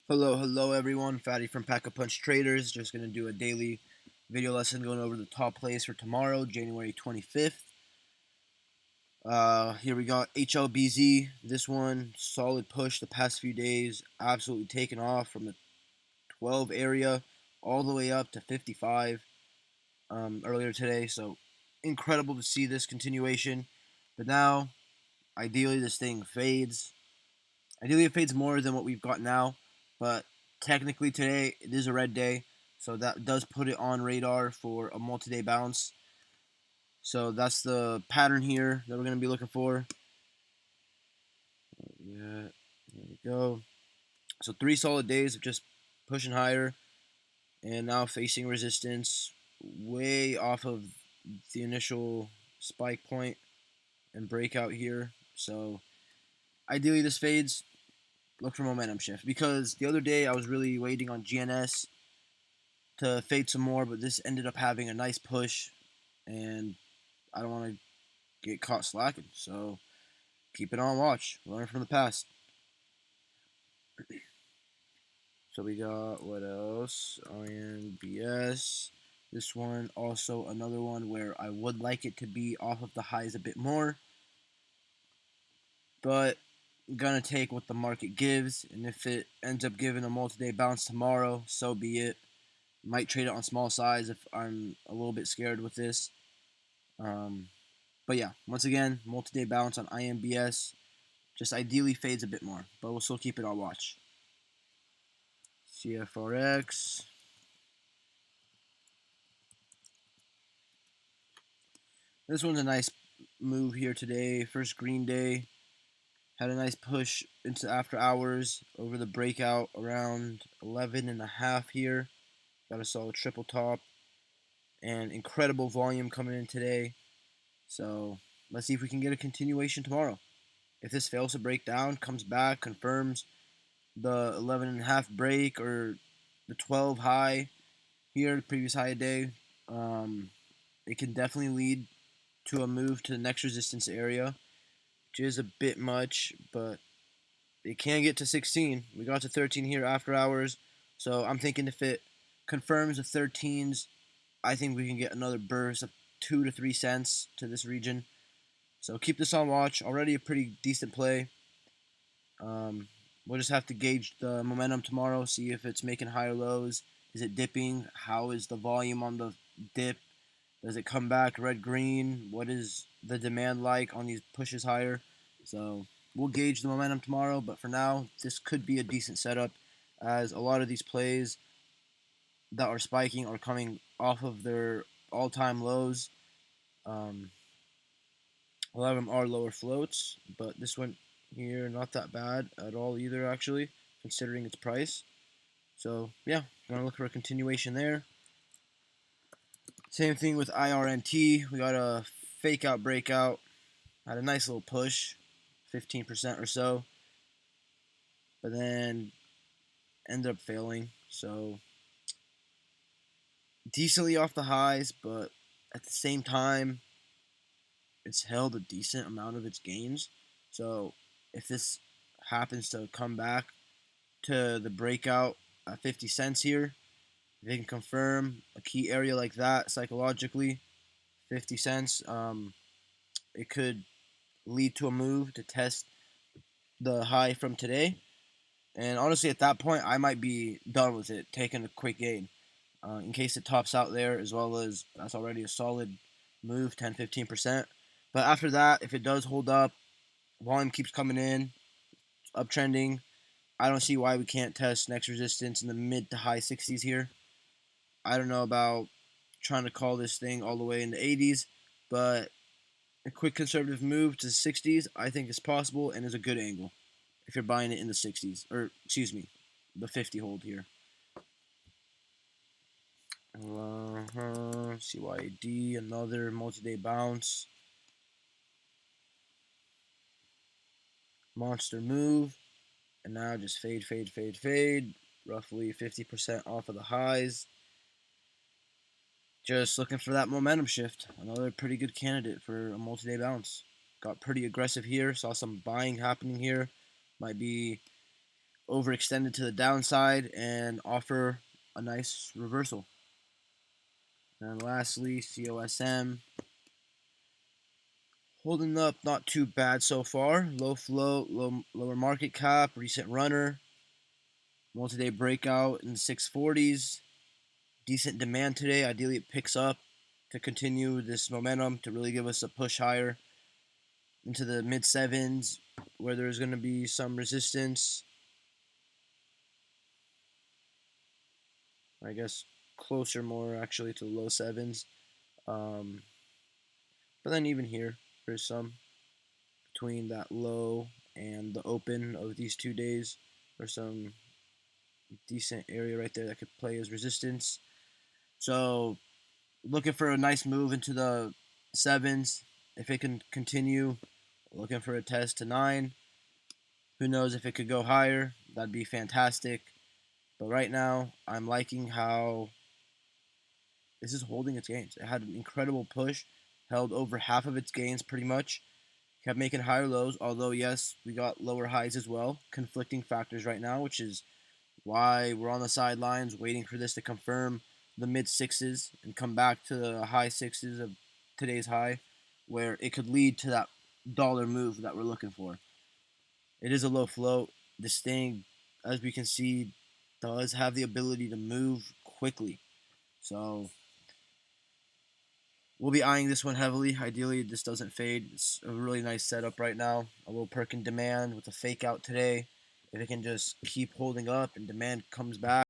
Hello everyone, Fatty from Pack-a-Punch Traders. Just going to do a daily video lesson going over the top plays for tomorrow, January 25th. Here we got HLBZ. This one, solid push the past few days, absolutely taken off from the 12 area all the way up to 55 earlier today. So incredible to see this continuation. But now, ideally this thing fades. Ideally, it fades more than what we've got now, but technically today it is a red day, so that does put it on radar for a multi-day bounce. So that's the pattern here that we're going to be looking for. Yeah, there we go. So 3 solid days of just pushing higher, and now facing resistance way off of the initial spike point and breakout here. So ideally this fades. Look for momentum shift, because the other day I was really waiting on GNS to fade some more, but this ended up having a nice push, and I don't want to get caught slacking. So keep it on watch. Learn from the past. So we got, what else? INBS. This one also another one where I would like it to be off of the highs a bit more, but I'm gonna take what the market gives, and if it ends up giving a multi-day bounce tomorrow, so be it. Might trade it on small size if I'm a little bit scared with this. But yeah, once again, multi-day bounce on INBS. Just ideally fades a bit more, but we'll still keep it on watch. CFRX. This one's a nice move here today. First green day. Had a nice push into after hours over the breakout around 11.5 here. Got a solid triple top. And incredible volume coming in today. So let's see if we can get a continuation tomorrow. If this fails to break down, comes back, confirms the 11.5 break or the 12 high here, the previous high a day, it can definitely lead to a move to the next resistance area, which is a bit much, but it can get to 16. We got to 13 here after hours, so I'm thinking if it confirms the 13s, I think we can get another burst of 2 to 3 cents to this region. So keep this on watch. Already a pretty decent play. We'll just have to gauge the momentum tomorrow, see if it's making higher lows. Is it dipping? How is the volume on the dip? Does it come back red green? What is the demand like on these pushes higher? So we'll gauge the momentum tomorrow, but for now, this could be a decent setup, as a lot of these plays that are spiking are coming off of their all-time lows. A lot of them are lower floats, but this one here, not that bad at all either, actually, considering its price. So, yeah, gonna look for a continuation there. Same thing with IRNT. We got a fake out breakout. Had a nice little push, 15% or so, but then ended up failing. So, decently off the highs, but at the same time, it's held a decent amount of its gains. So, if this happens to come back to the breakout at 50 cents here, if they can confirm a key area like that psychologically, 50 cents, it could lead to a move to test the high from today. And honestly, at that point, I might be done with it, taking a quick gain in case it tops out there, as well as that's already a solid move, 10-15%. But after that, if it does hold up, volume keeps coming in, uptrending, I don't see why we can't test next resistance in the mid to high 60s here. I don't know about trying to call this thing all the way in the 80s, but a quick conservative move to the 60s I think is possible and is a good angle if you're buying it in the 60s, or excuse me, the 50 hold here. CYAD, another multi-day bounce. Monster move. And now just fade, fade, fade, fade. Roughly 50% off of the highs. Just looking for that momentum shift. Another pretty good candidate for a multi-day bounce. Got pretty aggressive here. Saw some buying happening here. Might be overextended to the downside and offer a nice reversal. And lastly, COSM holding up not too bad so far. Low float, lower market cap, recent runner, multi-day breakout in the 640s. Decent demand today. Ideally, it picks up to continue this momentum to really give us a push higher into the mid sevens, where there's going to be some resistance. I guess closer more actually to the low sevens. But then even here, there's some between that low and the open of these 2 days. There's some decent area right there that could play as resistance. So looking for a nice move into the sevens. If it can continue, looking for a test to 9. Who knows if it could go higher? That'd be fantastic. But right now, I'm liking how this is holding its gains. It had an incredible push, held over half of its gains pretty much, kept making higher lows, although, yes, we got lower highs as well. Conflicting factors right now, which is why we're on the sidelines waiting for this to confirm the mid sixes and come back to the high sixes of today's high, where it could lead to that dollar move that we're looking for. It is a low float. This thing, as we can see, does have the ability to move quickly. So we'll be eyeing this one heavily. Ideally, this doesn't fade. It's a really nice setup right now. A little perk in demand with a fake out today. If it can just keep holding up and demand comes back,